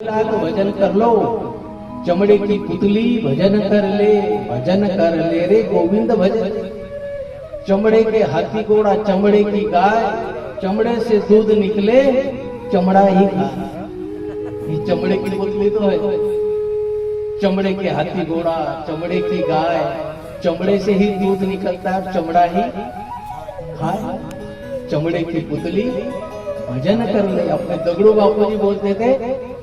तो भजन कर लो, चमड़े की पुतली भजन कर ले रे गोविंद भजन। चमड़े के हाथी घोड़ा, चमड़े की गाय, चमड़े से दूध निकले, चमड़ा ही खा। ये चमड़े की पुतली तो है। चमड़े के हाथी घोड़ा, चमड़े की गाय, चमड़े से ही दूध निकलता है, चमड़ा ही खाए। चमड़े की पुतली भजन कर ले। अपने दगड़ू बापू जी बोलते थे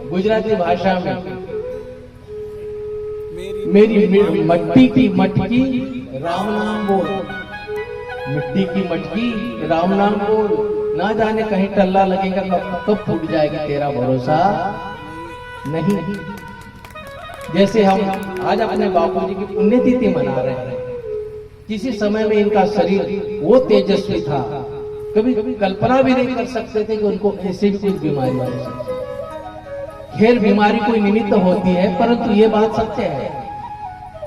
गुजराती भाषा में, मेरी मट्टी की मटकी राम नाम बोल। मिट्टी की मटकी राम नाम बोल, ना जाने कहीं टल्ला लगेगा कब फूट जाएगा, तेरा भरोसा नहीं। जैसे हम आज अपने बापूजी की पुण्यतिथि मना रहे हैं, किसी समय में इनका शरीर वो तेजस्वी था, कभी कल्पना भी नहीं कर सकते थे कि उनको ऐसे भी कुछ बीमारी हो सकती। खैर बीमारी कोई निमित्त होती है, परंतु ये बात सत्य है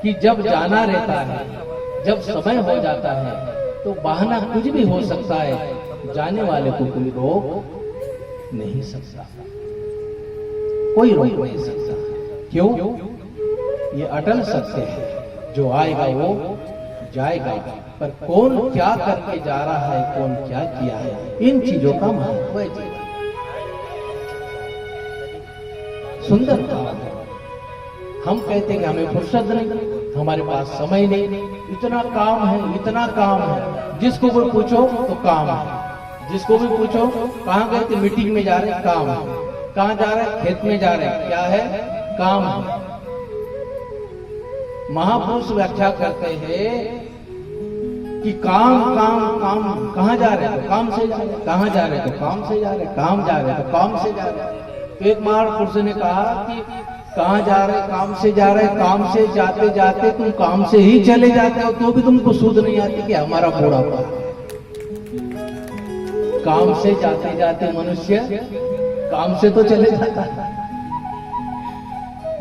कि जब जाना रहता है, जब समय हो जाता है, तो बहाना कुछ भी हो सकता है, जाने वाले को कोई रोक नहीं सकता, कोई रोक नहीं सकता। क्यों? ये अटल सत्य है, जो आएगा वो जाएगा, पर कौन क्या करके जा रहा है, कौन क्या किया है, इन चीजों का महत्व है। सुंदर काम है। हम कहते हैं कि हमें फुर्सत नहीं, हमारे पास समय नहीं, इतना काम है, इतना काम है। जिसको भी पूछो तो काम है, जिसको भी पूछो कहाँ गए थे, मीटिंग में जा रहे, काम है। कहाँ जा रहे, खेत में जा रहे, क्या है, काम है। महापुरुष व्याख्या करते हैं कि काम काम काम, कहाँ जा रहे तो काम से जा रहे, कहाँ जा रहे तो काम से जा रहे, काम जा रहे तो काम से जा रहे। तो एक महापुरुष ने कहा कि कहाँ जा रहे, काम से जा रहे, काम से जाते जाते तुम काम से ही चले जाते हो तो भी तुमको सूझ नहीं आती कि हमारा बुढ़ापा। काम से जाते जाते मनुष्य काम से तो चले जाता है।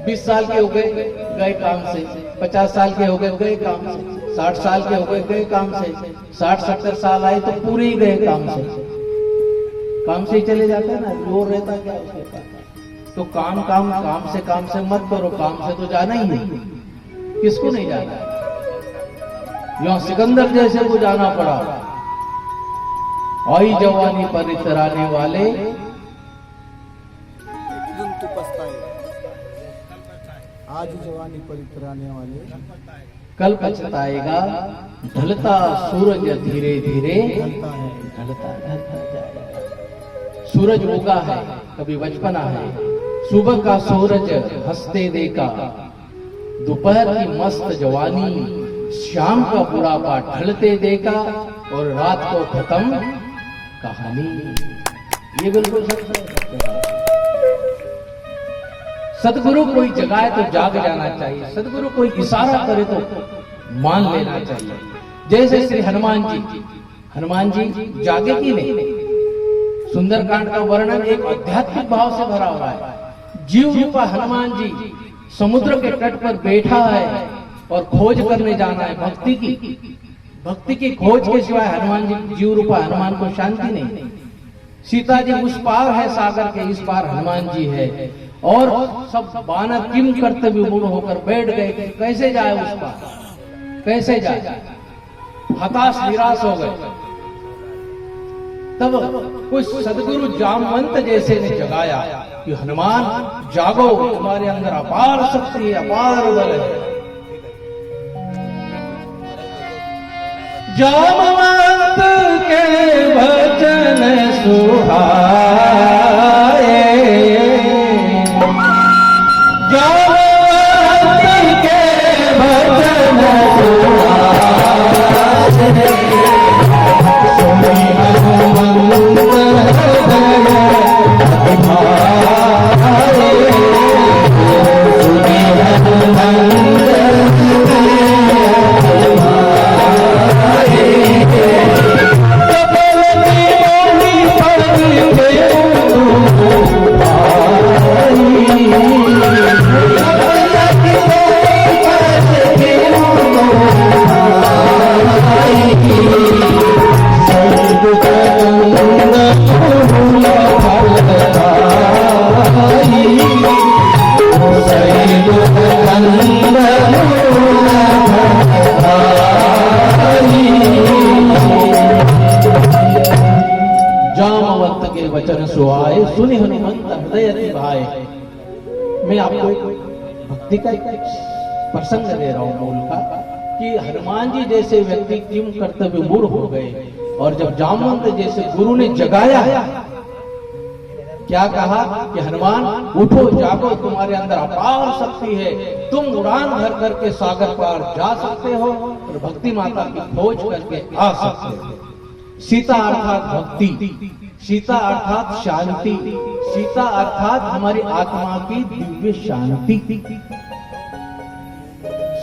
20 साल के हो गए काम से, 50 साल के हो गए काम से, 60 साल के हो गए काम से, 60-70 साल आए तो पूरे ही गए काम से। काम से ही चले जाते हैं ना, जोर रहता क्या उसके पास। तो काम से मत करो, काम से तो जाना ही नहीं। किसको नहीं जाना? यहां सिकंदर जैसे को जाना पड़ा। आई जवानी पर इतराने वाले आज जवानी पर इतराने वाले कल पछताएगा। ढलता सूरज धीरे धीरे ढलता जाएगा। सूरज उगा है, कभी बचपना है, सुबह का सूरज हंसते देखा, दोपहर की मस्त जवानी, शाम का बुढ़ापा ढलते देखा, और रात को खत्म कहानी। ये बिल्कुल सत्य है। सदगुरु कोई जगाए तो जाग जाना चाहिए, सदगुरु कोई इशारा करे तो मान लेना चाहिए। जैसे श्री हनुमान जी जागे कि नहीं? सुंदरकांड का वर्णन एक आध्यात्मिक भाव से भरा हुआ है। जीव रूपा हनुमान जी समुद्र के तट पर बैठा है और खोज करने जाना है भक्ति की खोज के सिवाय हनुमान जी, जीव रूपा हनुमान को शांति नहीं। सीता जी उस पार है सागर के, इस पार हनुमान जी है, और सब बानर किम करते हुए मुड़ होकर बैठ गए। कैसे जाए उस पार, कैसे जाए? हताश निराश हो गए। तब कुछ सदगुरु जामवंत जैसे ने जगाया कि हनुमान जागो, तुम्हारे अंदर अपार शक्ति है, अपार बल है। जामवंत के वचन सुहाए, जामवंत के वचन सुहाए, मैं आपको एक भक्ति का एक प्रसंग दे रहा हूं मूल का, कि हनुमान जी जैसे व्यक्ति क्यों कर्तव्य मूढ़ हो गए, और जब जामवंत जैसे गुरु ने जगाया, क्या कहा कि हनुमान उठो जागो, तुम्हारे अंदर अपार शक्ति है, तुम उड़ान भर करके सागर पार जा सकते हो और भक्ति माता की खोज करके आ सकते हो। सीता अर्थात भक्ति, सीता अर्थात शांति, सीता अर्थात हमारी आत्मा की दिव्य शांति,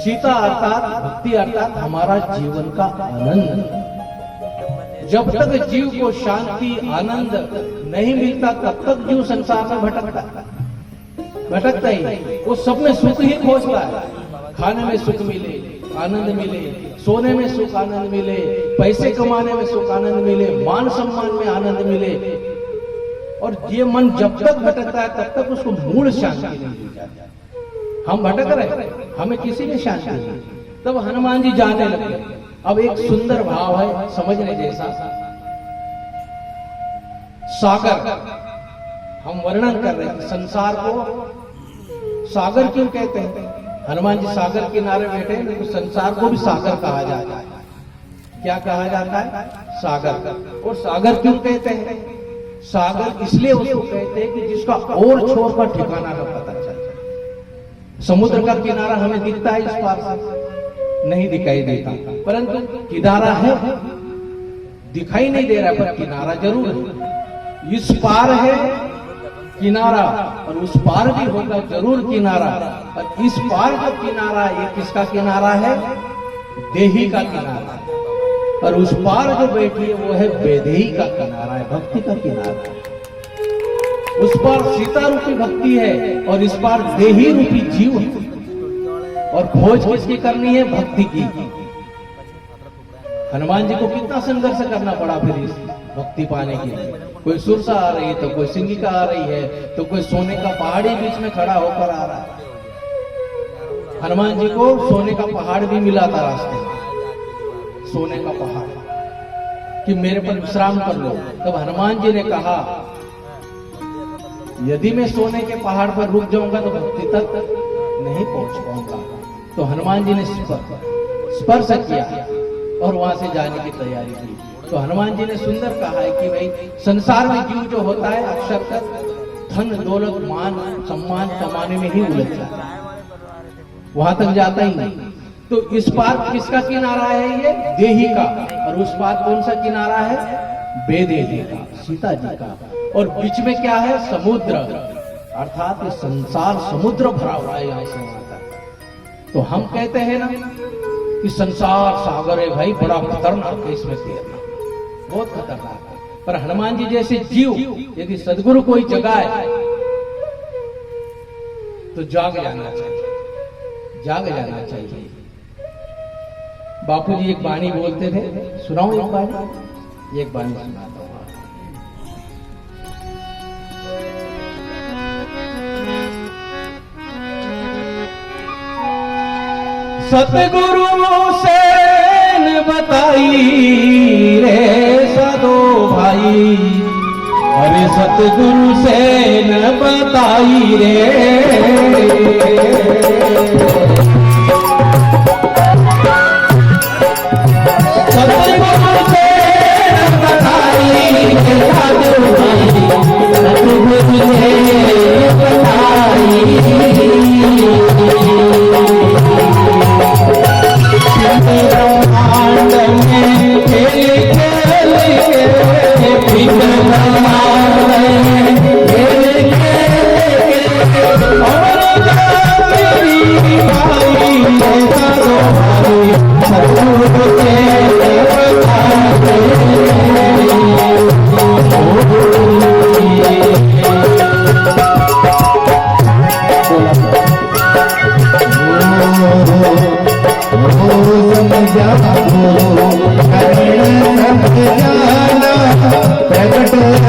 सीता अर्थात भक्ति अर्थात हमारा जीवन का आनंद। जब तक जीव को शांति आनंद नहीं मिलता तब तक जीव संसार में भटकता ही, वो सब में सुख ही खोजता है। खाने में सुख मिले, आनंद मिले, सोने में सुख आनंद मिले, पैसे कमाने में सुख आनंद मिले, मान सम्मान में आनंद मिले, और ये मन जब तक भटकता है तब तक उसको मूल शांति नहीं मिल जाती। हम भटक रहे, हमें किसी में शांति नहीं। तब हनुमान जी जाने लगे। अब एक सुंदर भाव है समझने जैसा। सागर हम वर्णन कर रहे हैं, संसार को सागर क्यों कहते हैं? हनुमान जी सागर किनारे बैठे हैं, तो संसार को भी सागर कहा जाता है। क्या कहा जाता है? सागर। और सागर क्यों कहते हैं? सागर इसलिए उसको कहते हैं कि जिसका और छोर का ठिकाना का पता चलता है। समुद्र का किनारा हमें दिखता है, इस पार से नहीं दिखाई देता, परंतु किनारा है, दिखाई नहीं दे रहा, पर किनारा जरूर है। इस पार है किनारा और उस पार भी होगा जरूर किनारा, और इस पार का किनारा ये किसका किनारा है? देही का किनारा है, और उस पार जो बैठी है वो है वैदेही का किनारा है, भक्ति का किनारा। उस पार सीता रूपी भक्ति है और इस पार देही रूपी जीव है, और खोज किसकी करनी है? भक्ति की। हनुमान जी को कितना संघर्ष करना पड़ा फिर इस भक्ति पाने के लिए। कोई सुरसा आ रही है, तो कोई सिंगिका आ रही है, तो कोई सोने का पहाड़ी बीच में खड़ा होकर आ रहा है। हनुमान जी को सोने का पहाड़ भी मिला था रास्ते में, सोने का पहाड़, कि मेरे पर विश्राम कर लो। तब हनुमान जी ने कहा, यदि मैं सोने के पहाड़ पर रुक जाऊंगा तो भक्ति तक नहीं पहुंच पाऊंगा। तो हनुमान जी ने स्पर्श किया और वहां से जाने की तैयारी की। तो हनुमान जी ने सुंदर कहा है कि भाई संसार में जीव जो होता है अक्सर धन दौलत मान सम्मान कमाने में ही उलझ जाता है, वहां तक जाता ही नहीं। तो इस पार किसका किनारा है? ये देही का। और उस पार कौन सा किनारा है? वैदेही का, सीता जी का। और बीच में क्या है? समुद्र, अर्थात ये संसार समुद्र भरा हुआ है यहां से वहां तक। तो हम कहते हैं ना कि संसार सागर है भाई, बड़ा खतरनाक है इसमें तैरना, बहुत खतरनाक है। पर हनुमान जी जैसे जीव यदि सदगुरु कोई जगाए तो जाग जाना चाहिए, जाग जाना चाहिए। बापू जी एक बाणी बोलते थे, सुनाओ एक बाणी, एक बाणी सुनाता हूं। सतगुरु से न बताई रे सदो भाई, अरे सतगुरु से न बताई रे। सतगुरु से न बताई रे सदो भाई, सतगुरु से बताई। ब्रह्मांड में खेल खेल के, ब्रह्मांड में खेल खेल के, और मेरी भाई सदो भाई, सतगुरु से बताए। प्रकट है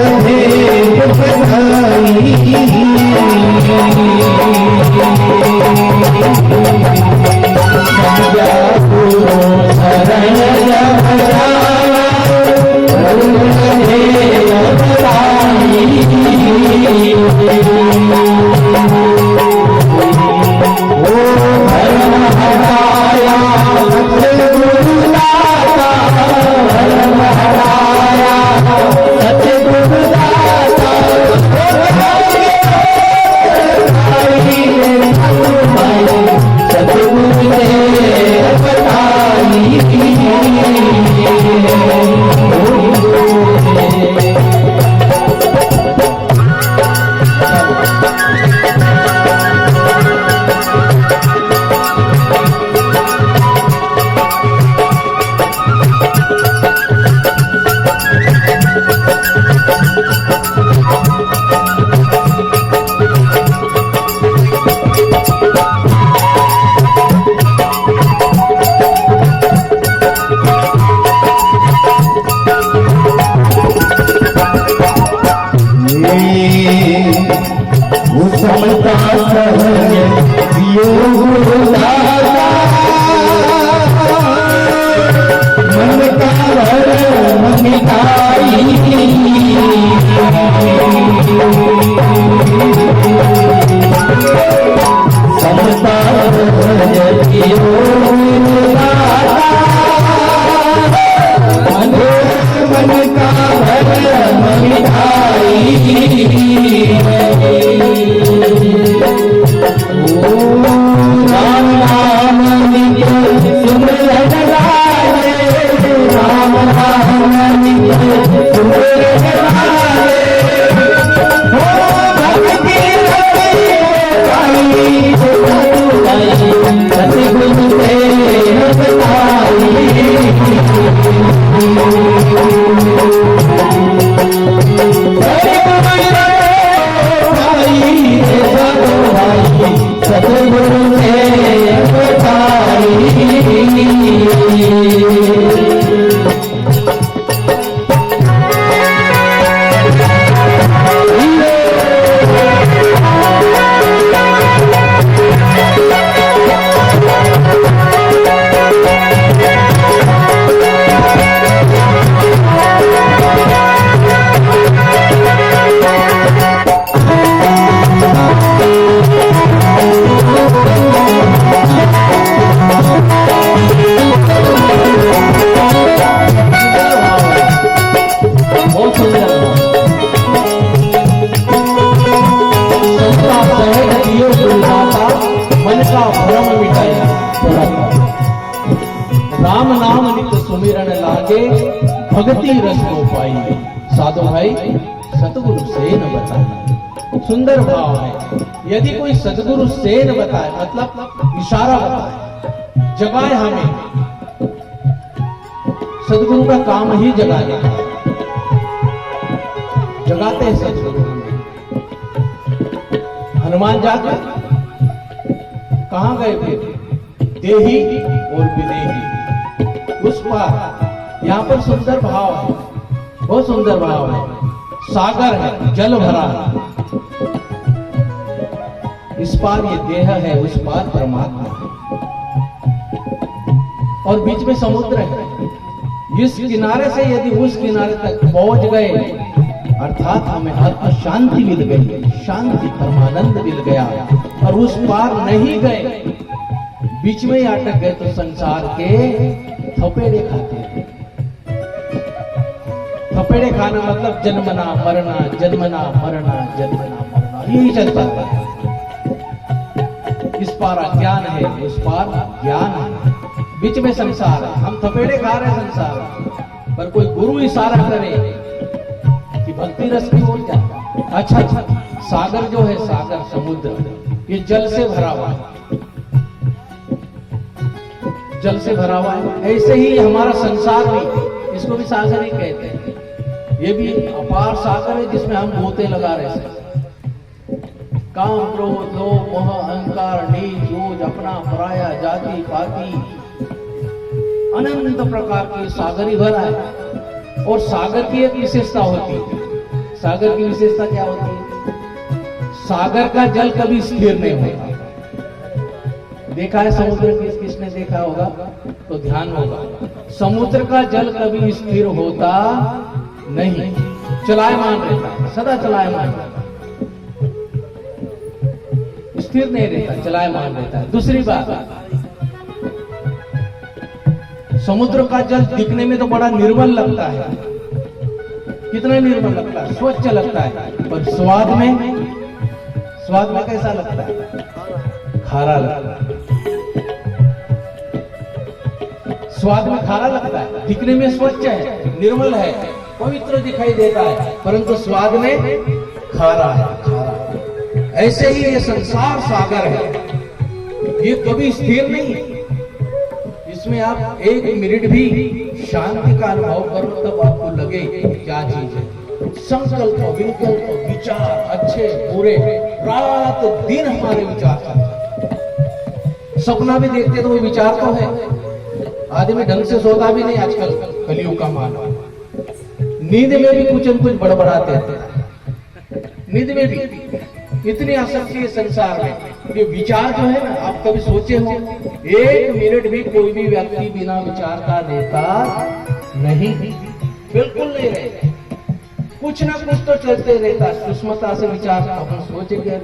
ममता सहज दियो गुरुदाता मन का भरम मिटाई समता सहज दियो गुरुदाता मन का भरम मिटाई राम नाम नित्य सिमरन लागे राम नाम नित्य सिमरन लागे हो भक्ति रति सतगुरु तेरे बताई सतगुरु ने बताई राम नाम नित्य सुमिरन लागे भक्ति रस को पाई साधु भाई सतगुरु से न बताए। सुंदर भाव है। यदि कोई सतगुरु से न बताए मतलब इशारा बताए, जगाए हमें। सतगुरु का काम ही जगाने का, जगाते हैं सतगुरु। हनुमान जाकर कहां गए थे? देही और विदेही उस पार। यहां पर सुंदर भाव है, बहुत सुंदर भाव है। सागर है, जल भरा है, इस पार ये देह है, उस पार परमात्मा है, और बीच में समुद्र है। इस किनारे से यदि उस किनारे तक पहुंच गए अर्थात हमें आत्म शांति मिल गई, शांति परमानंद मिल गया। और उस पार नहीं गए, बीच में ही अटक गए तो संसार के थपेड़े खाते हैं। थपेड़े खाना मतलब जन्मना मरना, जन्मना मरना, जन्मना मरना, यही चलता है। इस पार अज्ञान है, उस पार ज्ञान है, बीच में संसार है। हम थपेड़े खा रहे हैं संसार पर कोई गुरु इशारा करे कि भक्ति रस की ओर जा। अच्छा, सागर जो है, सागर समुद्र, ये जल से भरा हुआ है, जल से भरा हुआ है। ऐसे ही हमारा संसार भी, इसको भी सागर ही कहते हैं। ये भी अपार सागर है जिसमें हम गोते लगा रहे हैं। काम, क्रोध, लोभ, मोह, अहंकार, नीच, ऊंच, अपना, पराया, जाति पाति, अनंत प्रकार के सागर ही भरा है। और सागर की एक विशेषता होती है। सागर की विशेषता क्या होती है? सागर का जल कभी स्थिर नहीं होगा। देखा है समुद्र, किसने देखा होगा तो ध्यान होगा। समुद्र का जल कभी स्थिर होता नहीं, चलायमान रहता है, सदा चलायमान रहता है, स्थिर नहीं रहता, चलायमान रहता है। दूसरी बात, समुद्र का जल दिखने में तो बड़ा निर्मल लगता है, कितना निर्मल लगता है, स्वच्छ लगता है, पर स्वाद में कैसा लगता है? खारा लगता है। स्वाद में खारा लगता है, दिखने में स्वच्छ है, निर्मल है, पवित्र दिखाई देता है, परंतु स्वाद में खारा है, खारा। ऐसे ही ये संसार सागर है, ये कभी स्थिर नहीं है। इसमें आप एक मिनट भी शांति का अनुभव करो तब आपको लगे क्या चीज है। संकल्प, विकल्प, विचार अच्छे बुरे, रात दिन हमारे विचार चलते। सपना भी देखते तो वो विचार तो है। आदमी ढंग से सोता भी नहीं आजकल, कलियुग का मानव। नींद में भी कुछ न कुछ बड़बड़ाते हैं, नींद में भी इतनी आसक्ति है संसार में। ये विचार जो है ना, आप कभी सोचे हो, 1 मिनट भी कोई भी व्यक्ति बिना विचार का रहता नहीं, बिल्कुल नहीं रहता। कुछ ना कुछ तो चलते रहता, सूक्ष्मता से विचार अपन सोचेंगे।